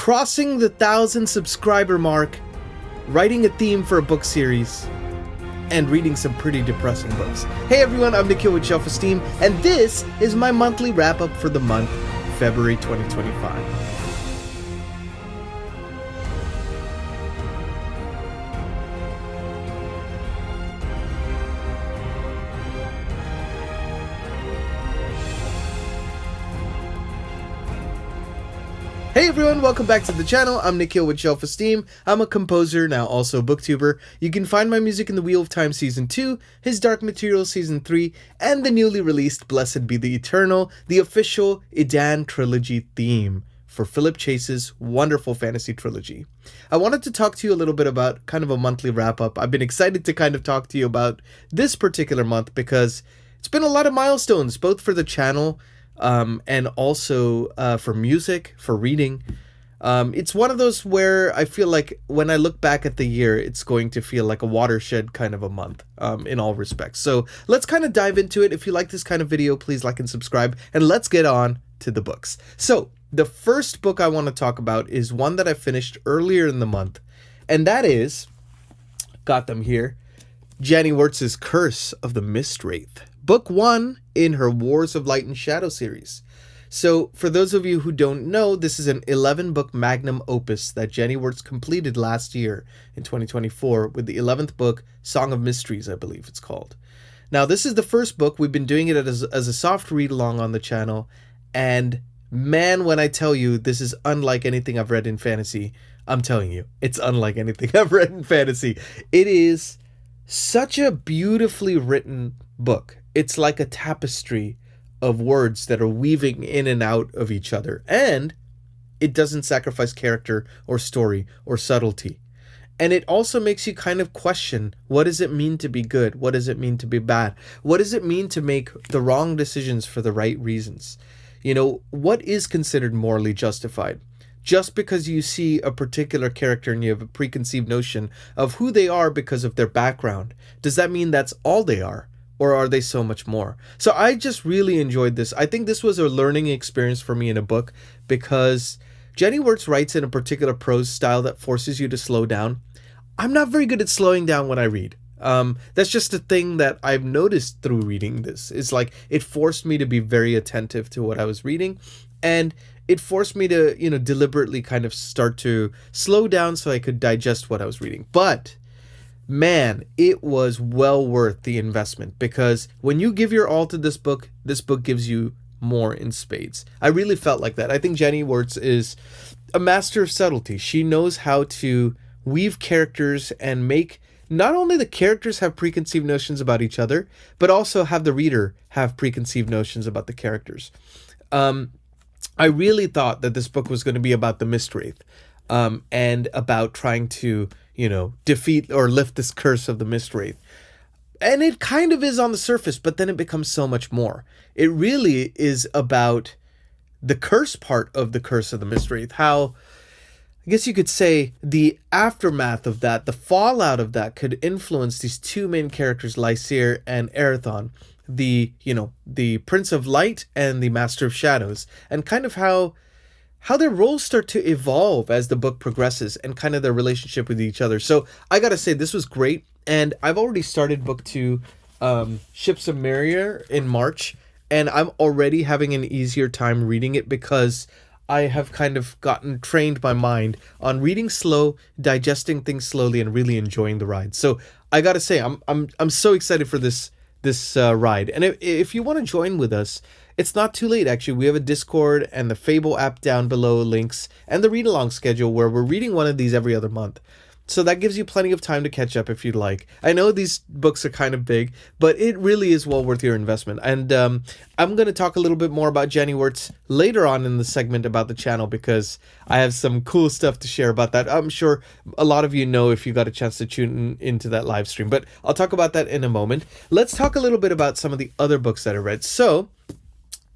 crossing the 1,000 subscriber mark, writing a theme for a book series, and reading some pretty depressing books. Hey everyone, I'm Nikhil with Shelf-Esteem, and this is my monthly wrap-up for the month, February 2025. Hey everyone, welcome back to the channel. I'm Nikhil with Shelf-Esteem. I'm a composer, now also a booktuber. You can find my music in The Wheel of Time Season 2, His Dark Materials Season 3, and the newly released Blessed Be the Eternal, the official Idan trilogy theme for Philip Chase's wonderful fantasy trilogy. I wanted to talk to you a little bit about kind of a monthly wrap-up. I've been excited to kind of talk to you about this particular month because it's been a lot of milestones, both for the channel and also for music, for reading. It's one of those where I feel like when I look back at the year, it's going to feel like a watershed kind of a month in all respects. So let's kind of dive into it. If you like this kind of video, please like and subscribe, and let's get on to the books. So the first book I want to talk about is one that I finished earlier in the month, and that is, got them here, Janny Wurts' Curse of the Mistwraith. Book 1 in her Wars of Light and Shadow series. So, for those of you who don't know, this is an 11-book magnum opus that Janny Wurts completed last year in 2024 with the 11th book, Song of Mysteries, I believe it's called. Now, this is the first book. We've been doing it as a soft read-along on the channel, and man, when I tell you this is unlike anything I've read in fantasy, I'm telling you, it's unlike anything I've read in fantasy. It is such a beautifully written book. It's like a tapestry of words that are weaving in and out of each other. And it doesn't sacrifice character or story or subtlety. And it also makes you kind of question, what does it mean to be good? What does it mean to be bad? What does it mean to make the wrong decisions for the right reasons? You know, what is considered morally justified? Just because you see a particular character and you have a preconceived notion of who they are because of their background, does that mean that's all they are? Or are they so much more? So I just really enjoyed this. I think this was a learning experience for me in a book because Janny Wurts writes in a particular prose style that forces you to slow down. I'm not very good at slowing down when I read. That's just a thing that I've noticed through reading this. It's like it forced me to be very attentive to what I was reading, and it forced me to, you know, deliberately kind of start to slow down so I could digest what I was reading. But man, it was well worth the investment because when you give your all to this book gives you more in spades. I really felt like that. I think Janny Wurts is a master of subtlety. She knows how to weave characters and make not only the characters have preconceived notions about each other, but also have the reader have preconceived notions about the characters. I really thought that this book was going to be about the Mistwraith, and about trying to, you know, defeat or lift this curse of the Mistwraith. And it kind of is on the surface, but then it becomes so much more. It really is about the curse part of the curse of the Mistwraith. How, I guess you could say, the aftermath of that, the fallout of that could influence these two main characters, Lysair and Erathon, the Prince of Light and the Master of Shadows, and kind of how their roles start to evolve as the book progresses and kind of their relationship with each other. So I gotta say, this was great. And I've already started book 2, Ships of Merrier, in March. And I'm already having an easier time reading it because I have kind of gotten trained my mind on reading slow, digesting things slowly, and really enjoying the ride. So I gotta say, I'm so excited for this ride. And if you want to join with us, it's not too late, actually. We have a Discord and the Fable app down below, links, and the read-along schedule where we're reading one of these every other month. So that gives you plenty of time to catch up if you'd like. I know these books are kind of big, but it really is well worth your investment. And I'm going to talk a little bit more about Janny Wurts later on in the segment about the channel because I have some cool stuff to share about that. I'm sure a lot of you know if you got a chance to tune into that live stream, but I'll talk about that in a moment. Let's talk a little bit about some of the other books that I read. So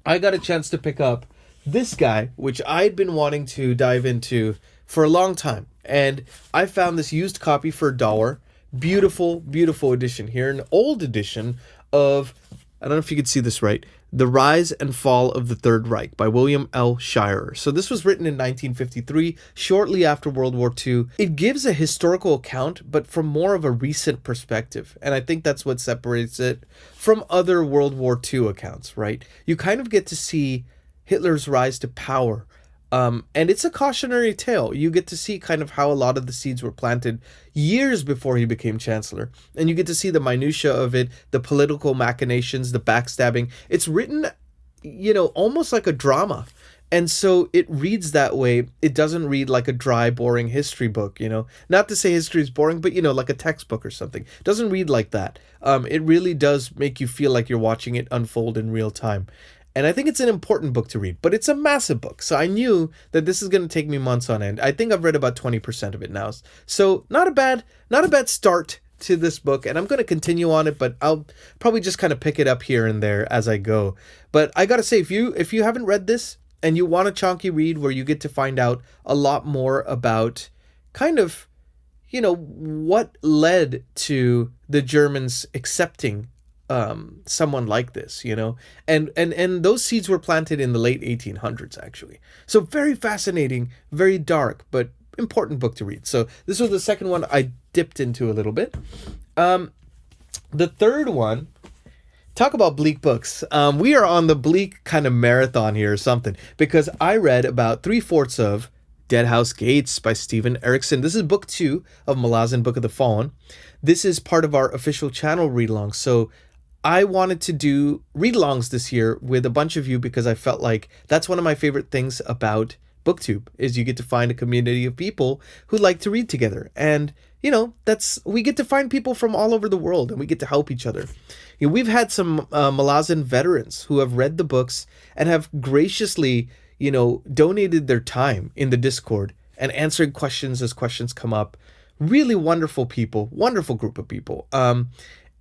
I got a chance to pick up this guy, which I'd been wanting to dive into for a long time. And I found this used copy for $1. Beautiful, beautiful edition here. An old edition of, I don't know if you can see this right, The Rise and Fall of the Third Reich by William L. Shirer. So this was written in 1953, shortly after World War II. It gives a historical account, but from more of a recent perspective. And I think that's what separates it from other World War II accounts, right? You kind of get to see Hitler's rise to power. And it's a cautionary tale. You get to see kind of how a lot of the seeds were planted years before he became chancellor. And you get to see the minutiae of it, the political machinations, the backstabbing. It's written, almost like a drama. And so it reads that way. It doesn't read like a dry, boring history book, Not to say history is boring, but, like a textbook or something. It doesn't read like that. It really does make you feel like you're watching it unfold in real time. And I think it's an important book to read, but it's a massive book. So I knew that this is going to take me months on end. I think I've read about 20% of it now. So not a bad start to this book. And I'm going to continue on it, but I'll probably just kind of pick it up here and there as I go. But I got to say, if you haven't read this and you want a chunky read where you get to find out a lot more about kind of, what led to the Germans accepting someone like this, and those seeds were planted in the late 1800s, actually. So very fascinating, very dark, but important book to read. So this was the second one I dipped into a little bit. The third one, talk about Bleak books. We are on the Bleak kind of marathon here or something, because I read about 3/4 of Deadhouse Gates by Steven Erikson. This is book 2 of Malazan Book of the Fallen. This is part of our official channel read-along. So I wanted to do read-alongs this year with a bunch of you because I felt like that's one of my favorite things about Booktube is you get to find a community of people who like to read together. And, we get to find people from all over the world and we get to help each other. We've had some Malazan veterans who have read the books and have graciously, donated their time in the Discord and answering questions as questions come up. Really wonderful people, wonderful group of people.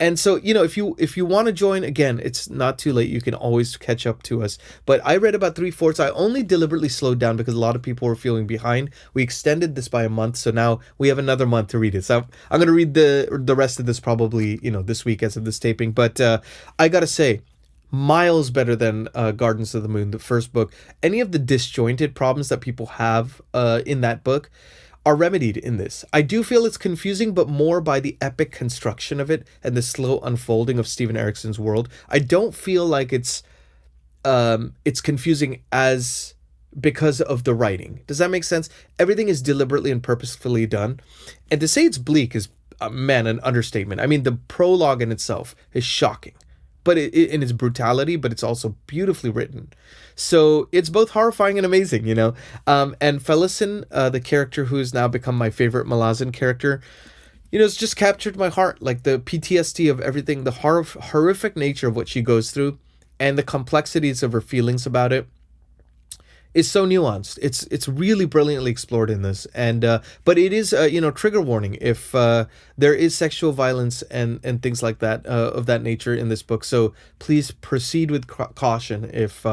And so, if you want to join, again, it's not too late. You can always catch up to us. But I read about 3/4. I only deliberately slowed down because a lot of people were feeling behind. We extended this by a month, so now we have another month to read it. So I'm going to read the rest of this probably, this week as of this taping. But I got to say, miles better than Gardens of the Moon, the first book. Any of the disjointed problems that people have in that book are remedied in this. I do feel it's confusing, but more by the epic construction of it and the slow unfolding of Steven Erikson's world. I don't feel like it's confusing as because of the writing. Does that make sense? Everything is deliberately and purposefully done. And to say it's bleak is, an understatement. I mean, the prologue in itself is shocking, but in its brutality, but it's also beautifully written. So it's both horrifying and amazing, And Felicin, the character who's now become my favorite Malazan character, it's just captured my heart. Like the PTSD of everything, the horrific nature of what she goes through, and the complexities of her feelings about it is so nuanced. It's really brilliantly explored in this, and but it is trigger warning if there is sexual violence and things like that of that nature in this book. So please proceed with caution if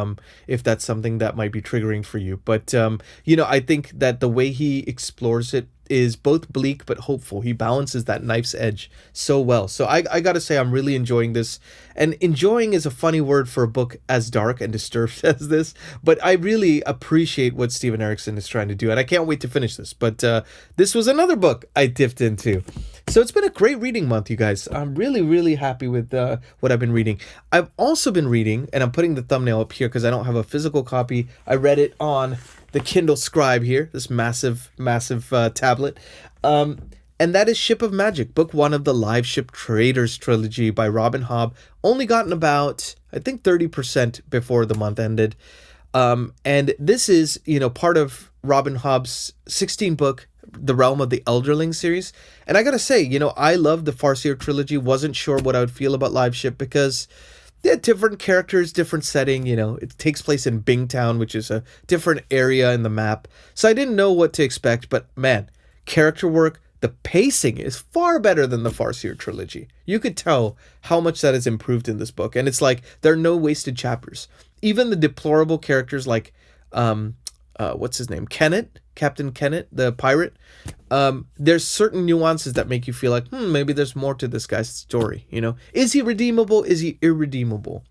that's something that might be triggering for you. But I think that the way he explores it is both bleak but hopeful. He balances that knife's edge so well. So I gotta say, I'm really enjoying this. And enjoying is a funny word for a book as dark and disturbed as this, but I really appreciate what Steven Erikson is trying to do, and I can't wait to finish this. But this was another book I dipped into. So it's been a great reading month, you guys. I'm really, really happy with what I've been reading. I've also been reading, and I'm putting the thumbnail up here because I don't have a physical copy. I read it on the Kindle Scribe here, this massive tablet. And that is Ship of Magic, book 1 of the Live Ship Traders trilogy by Robin Hobb. Only gotten about, I think, 30% before the month ended. And this is, part of Robin Hobb's 16-book The Realm of the Elderling series. And I gotta say, I love the Farseer trilogy. Wasn't sure what I would feel about Live Ship because different characters, different setting, it takes place in Bingtown, which is a different area in the map. So I didn't know what to expect, but man, character work, the pacing is far better than the Farseer trilogy. You could tell how much that has improved in this book. And it's like, there are no wasted chapters. Even the deplorable characters like, what's his name? Captain Kennett, the pirate. There's certain nuances that make you feel like, maybe there's more to this guy's story, Is he redeemable? Is he irredeemable?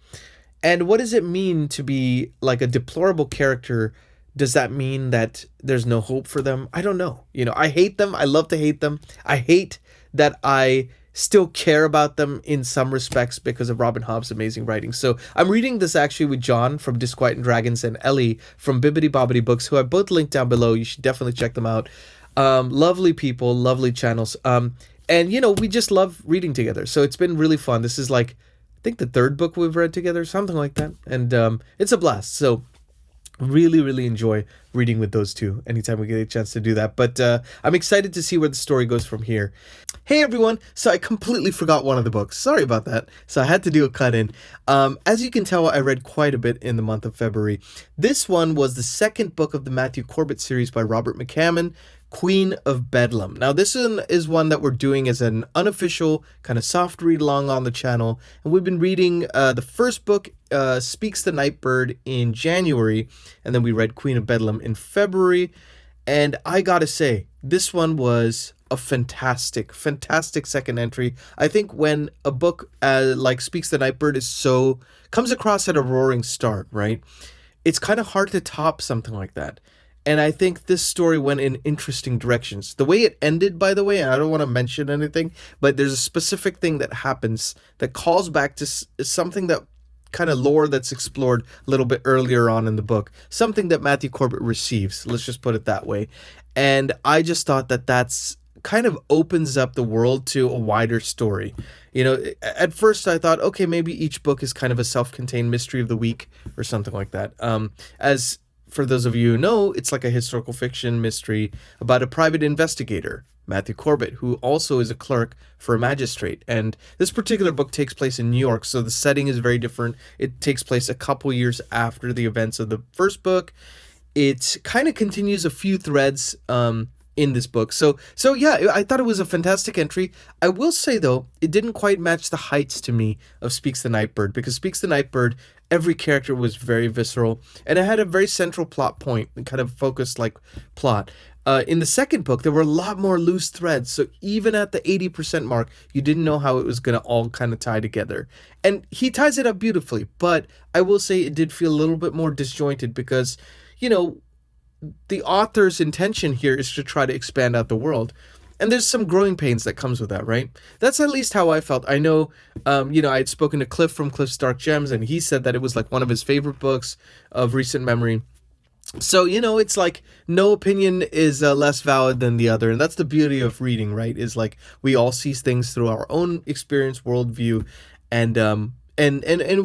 And what does it mean to be like a deplorable character? Does that mean that there's no hope for them? I don't know. I hate them. I love to hate them. I hate that I still care about them in some respects because of Robin Hobb's amazing writing. So I'm reading this actually with John from Disquiet and Dragons and Ellie from Bibbidi Bobbidi Books, who I both linked down below. You should definitely check them out. Lovely people, lovely channels. And we just love reading together. So it's been really fun. This is like, I think the third book we've read together, something like that. And it's a blast. So really, really enjoy reading with those two anytime we get a chance to do that. But I'm excited to see where the story goes from here. Hey everyone, so I completely forgot one of the books. Sorry about that. So I had to do a cut in. As you can tell, I read quite a bit in the month of February. This one was the second book of the Matthew Corbett series by Robert McCammon, Queen of Bedlam. Now this one is one that we're doing as an unofficial kind of soft read along on the channel, and we've been reading the first book, Speaks the Nightbird, in January, and then we read Queen of Bedlam in February. And I gotta say, this one was a fantastic second entry. I think when a book like Speaks the Nightbird comes across at a roaring start, right? It's kind of hard to top something like that. And I think this story went in interesting directions. The way it ended, by the way, and I don't want to mention anything, but there's a specific thing that happens that calls back to something that kind of lore that's explored a little bit earlier on in the book. Something that Matthew Corbett receives, let's just put it that way. And I just thought that that's kind of opens up the world to a wider story. At first I thought, okay, maybe each book is kind of a self-contained mystery of the week or something like that. As for those of you who know, it's like a historical fiction mystery about a private investigator, Matthew Corbett, who also is a clerk for a magistrate. And this particular book takes place in New York, so the setting is very different. It takes place a couple years after the events of the first book. It kind of continues a few threads in this book. So yeah, I thought it was a fantastic entry. I will say, though, it didn't quite match the heights to me of Speaks the Nightbird, because Speaks the Nightbird, every character was very visceral, and it had a very central plot point, and kind of focused like plot. In the second book, there were a lot more loose threads, so even at the 80% mark, you didn't know how it was going to all kind of tie together. And he ties it up beautifully, but I will say it did feel a little bit more disjointed because, the author's intention here is to try to expand out the world. And there's some growing pains that comes with that, right? That's at least how I felt. I know, I had spoken to Cliff from Cliff's Dark Gems, and he said that it was like one of his favorite books of recent memory. So, it's like no opinion is less valid than the other. And that's the beauty of reading, right? Is like we all see things through our own experience, worldview, and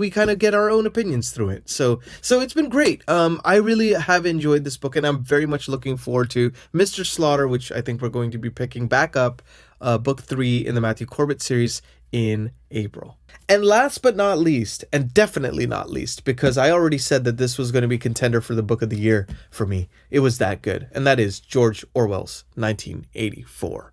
we kind of get our own opinions through it. So it's been great. I really have enjoyed this book, and I'm very much looking forward to Mr. Slaughter, which I think we're going to be picking back up, book 3 in the Matthew Corbett series in April. And last but not least, and definitely not least, because I already said that this was going to be contender for the book of the year for me, it was that good, and that is George Orwell's 1984.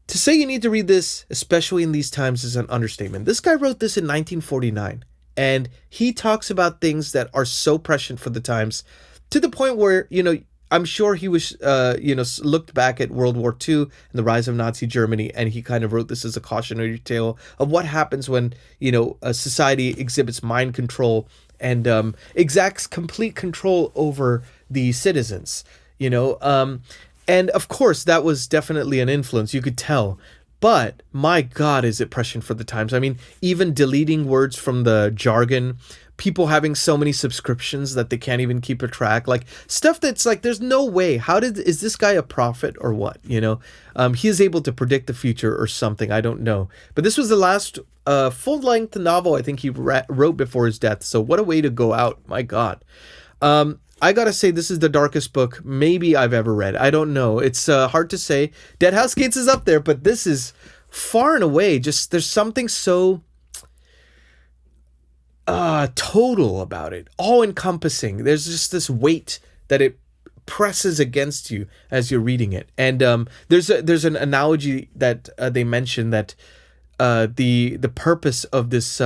To say you need to read this, especially in these times, is an understatement. This guy wrote this in 1949, and he talks about things that are so prescient for the times, to the point where, I'm sure he was, looked back at World War II and the rise of Nazi Germany, and he kind of wrote this as a cautionary tale of what happens when, a society exhibits mind control and exacts complete control over the citizens, And of course, that was definitely an influence, you could tell. But my God, is it prescient for the times. I mean, even deleting words from the jargon, people having so many subscriptions that they can't even keep a track, like stuff that's like, there's no way. Is this guy a prophet or what? He is able to predict the future or something. I don't know. But this was the last full-length novel I think he wrote before his death. So what a way to go out. My God. I gotta say, this is the darkest book maybe I've ever read. I don't know. It's hard to say. Deadhouse Gates is up there, but this is far and away just, there's something so total about it, all-encompassing. There's just this weight that it presses against you as you're reading it. And there's an analogy that they mention that the purpose of this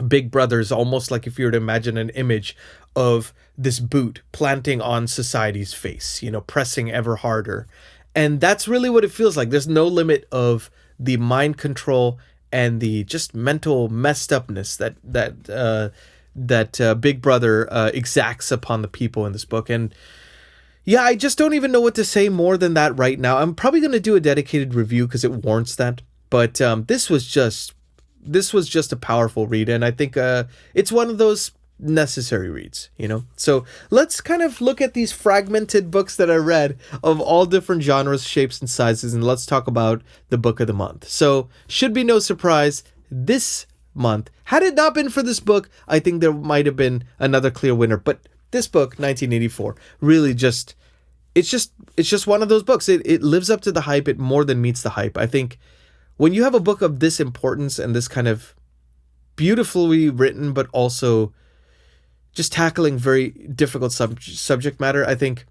Big Brother is almost like if you were to imagine an image of this boot planting on society's face, pressing ever harder. And that's really what it feels like. There's no limit of the mind control and the just mental messed upness that Big Brother exacts upon the people in this book. And yeah, I just don't even know what to say more than that right now. I'm probably going to do a dedicated review because it warrants that. But this was just a powerful read, and I think it's one of those necessary reads, you know. So let's kind of look at these fragmented books that I read of all different genres, shapes, and sizes, and let's talk about the book of the month. So should be no surprise, this month, had it not been for this book, I think there might have been another clear winner. But this book, 1984, really it's just one of those books. It lives up to the hype. It more than meets the hype. I think when you have a book of this importance and this kind of beautifully written, but also just tackling very difficult subject matter, I think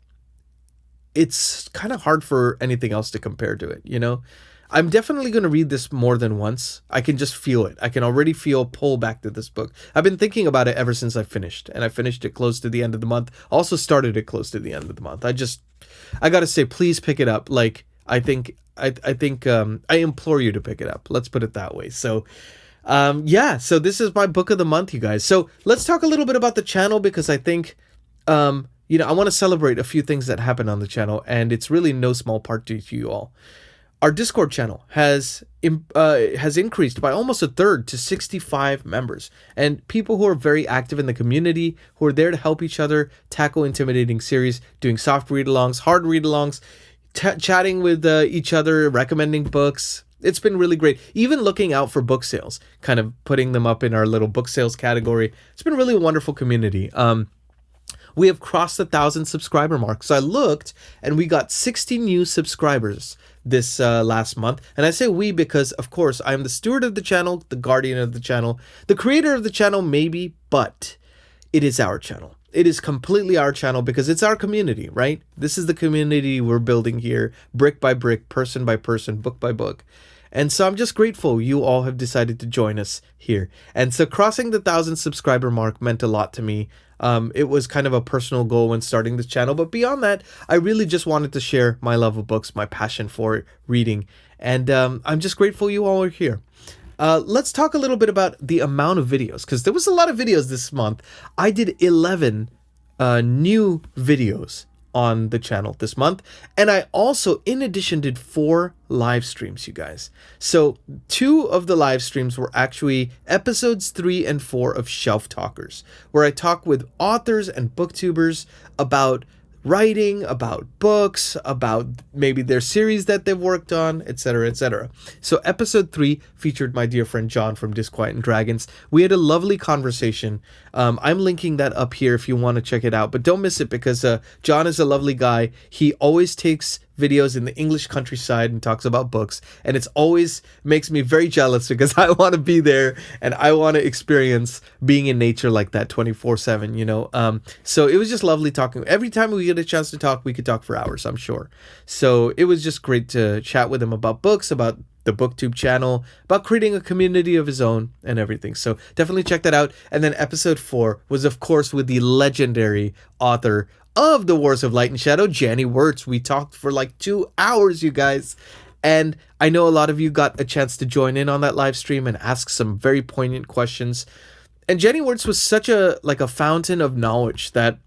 it's kind of hard for anything else to compare to it, you know? I'm definitely going to read this more than once. I can just feel it. I can already feel pull back to this book. I've been thinking about it ever since I finished, and I finished it close to the end of the month. Also started it close to the end of the month. I got to say, please pick it up. Like, I implore you to pick it up. Let's put it that way. So, so this is my book of the month, you guys. So let's talk a little bit about the channel, because I think, I want to celebrate a few things that happened on the channel, and it's really no small part to you all. Our Discord channel has increased by almost a third to 65 members, and people who are very active in the community, who are there to help each other tackle intimidating series, doing soft read-alongs, hard read-alongs, chatting with each other, recommending books. It's been really great. Even looking out for book sales, kind of putting them up in our little book sales category. It's been really a wonderful community. We have crossed the 1,000 subscriber mark. So I looked, and we got 60 new subscribers this last month. And I say we because, of course, I'm the steward of the channel, the guardian of the channel, the creator of the channel, maybe, but it is our channel. It is completely our channel because it's our community, right? This is the community we're building here, brick by brick, person by person, book by book. And so I'm just grateful you all have decided to join us here. And so crossing the 1,000 subscriber mark meant a lot to me. It was kind of a personal goal when starting this channel. But beyond that, I really just wanted to share my love of books, my passion for reading. And I'm just grateful you all are here. Let's talk a little bit about the amount of videos, because there was a lot of videos this month. I did 11 new videos on the channel this month, and I also, in addition, did 4 live streams, you guys. So 2 of the live streams were actually episodes 3 and 4 of Shelf Talkers, where I talk with authors and booktubers about writing, about books, about maybe their series that they've worked on, etc., etc. So episode 3 featured my dear friend John from Disquiet and Dragons. We had a lovely conversation. I'm linking that up here if you want to check it out, but don't miss it because John is a lovely guy. He always takes videos in the English countryside and talks about books, and it's always makes me very jealous because I want to be there and I want to experience being in nature like that 24/7, you know. So it was just lovely talking. Every time we get a chance to talk, we could talk for hours, I'm sure. So it was just great to chat with him about books, about the Booktube channel, about creating a community of his own and everything. So definitely check that out. And then episode 4 was, of course, with the legendary author of The Wars of Light and Shadow, Janny Wurts. We talked for like 2 hours, you guys. And I know a lot of you got a chance to join in on that live stream and ask some very poignant questions. And Janny Wurts was such a fountain of knowledge that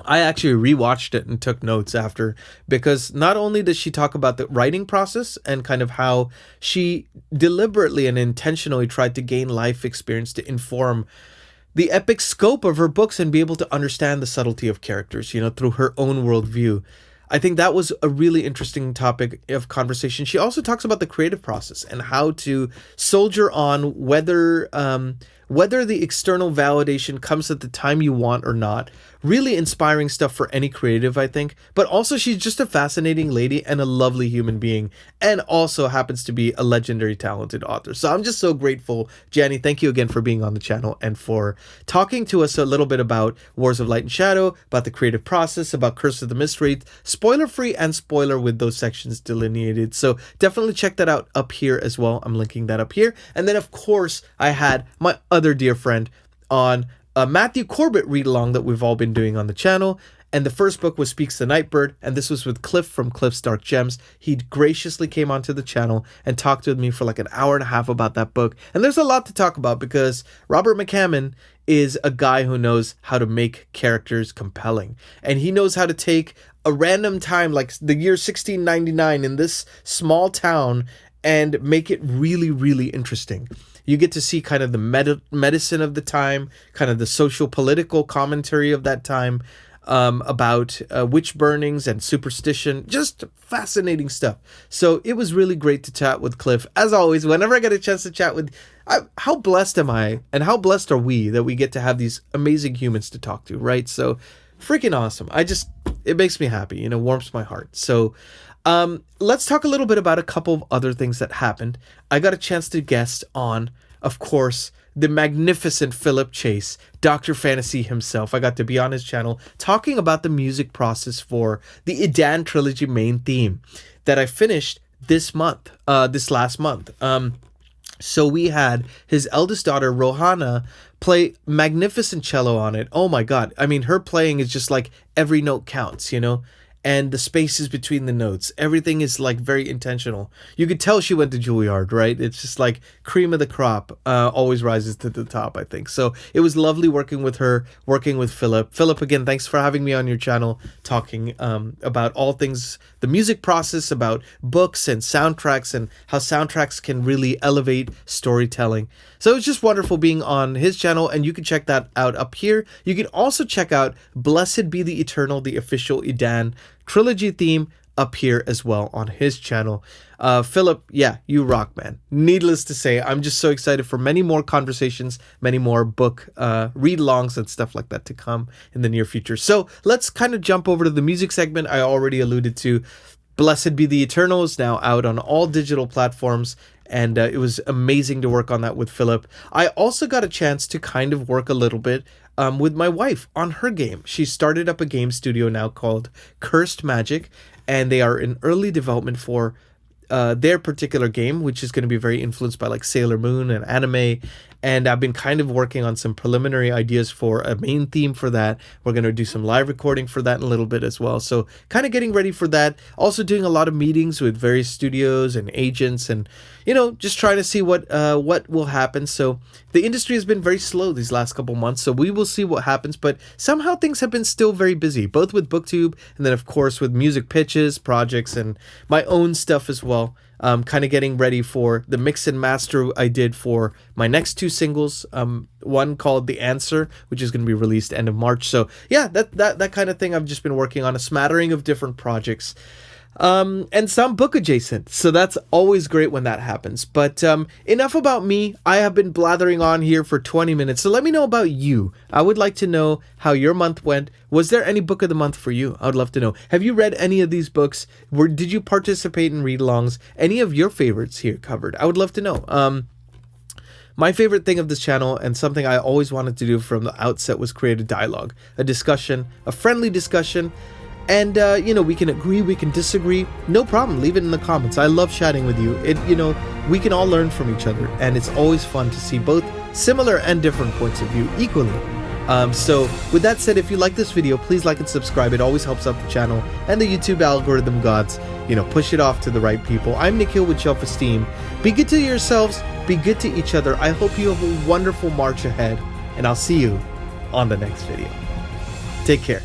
I actually rewatched it and took notes after, because not only does she talk about the writing process and kind of how she deliberately and intentionally tried to gain life experience to inform the epic scope of her books and be able to understand the subtlety of characters, you know, through her own worldview. I think that was a really interesting topic of conversation. She also talks about the creative process and how to soldier on whether the external validation comes at the time you want or not. Really inspiring stuff for any creative, I think. But also she's just a fascinating lady and a lovely human being, and also happens to be a legendary talented author. So I'm just so grateful. Janny, thank you again for being on the channel and for talking to us a little bit about Wars of Light and Shadow, about the creative process, about Curse of the Mistwraith, spoiler free and spoiler with those sections delineated. So definitely check that out up here as well. I'm linking that up here. And then of course I had my other dear friend on Matthew Corbett read along that we've all been doing on the channel. And the first book was Speaks the Nightbird, and this was with Cliff from Cliff's Dark Gems. He graciously came onto the channel and talked with me for like an hour and a half about that book. And there's a lot to talk about because Robert McCammon is a guy who knows how to make characters compelling. And he knows how to take a random time like the year 1699 in this small town and make it really, really interesting. You get to see kind of the medicine of the time, kind of the social political commentary of that time, about witch burnings and superstition. Just fascinating stuff. So it was really great to chat with Cliff. As always, whenever I get a chance to chat with, how blessed am I and how blessed are we that we get to have these amazing humans to talk to, right? So freaking awesome. It makes me happy, you know, warms my heart. So let's talk a little bit about a couple of other things that happened. I got a chance to guest on, of course, the magnificent Philip Chase, Dr. Fantasy himself. I got to be on his channel talking about the music process for the Idan trilogy main theme that I finished this last month. So we had his eldest daughter, Rohana, play magnificent cello on it. Oh my God. I mean, her playing is just like every note counts, you know? And the spaces between the notes, everything is like very intentional. You could tell she went to Juilliard, right? It's just like cream of the crop, always rises to the top, I think. So it was lovely working with her, working with Philip. Philip, again, thanks for having me on your channel, talking about all things, the music process, about books and soundtracks and how soundtracks can really elevate storytelling. So it was just wonderful being on his channel, and you can check that out up here. You can also check out Blessed Be the Eternal, the official Idan trilogy theme, up here as well on his channel. Philip, yeah, you rock, man. Needless to say, I'm just so excited for many more conversations, many more book read-alongs and stuff like that to come in the near future. So let's kind of jump over to the music segment. I already alluded to Blessed Be the Eternal is now out on all digital platforms, and it was amazing to work on that with Philip. I also got a chance to kind of work a little bit with my wife on her game. She started up a game studio now called Cursed Magic, and they are in early development for their particular game, which is going to be very influenced by like Sailor Moon and anime. And I've been kind of working on some preliminary ideas for a main theme for that. We're going to do some live recording for that in a little bit as well. So kind of getting ready for that. Also doing a lot of meetings with various studios and agents, and, you know, just trying to see what will happen. So the industry has been very slow these last couple months, so we will see what happens. But somehow things have been still very busy, both with Booktube and then, of course, with music pitches, projects, and my own stuff as well. Kind of getting ready for the mix and master I did for my next two singles. One called The Answer, which is going to be released end of March. So yeah, that kind of thing. I've just been working on a smattering of different projects. And some book adjacent. So that's always great when that happens. But enough about me. I have been blathering on here for 20 minutes. So let me know about you. I would like to know how your month went. Was there any book of the month for you? I would love to know. Have you read any of these books? Did you participate in read-alongs? Any of your favorites here covered? I would love to know. My favorite thing of this channel, and something I always wanted to do from the outset, was create a dialogue, a discussion, a friendly discussion. And, you know, we can agree, we can disagree. No problem. Leave it in the comments. I love chatting with you. You know, we can all learn from each other. And it's always fun to see both similar and different points of view equally. So with that said, if you like this video, please like and subscribe. It always helps out the channel and the YouTube algorithm gods, you know, push it off to the right people. I'm Nikhil with Shelf-Esteem. Be good to yourselves. Be good to each other. I hope you have a wonderful March ahead. And I'll see you on the next video. Take care.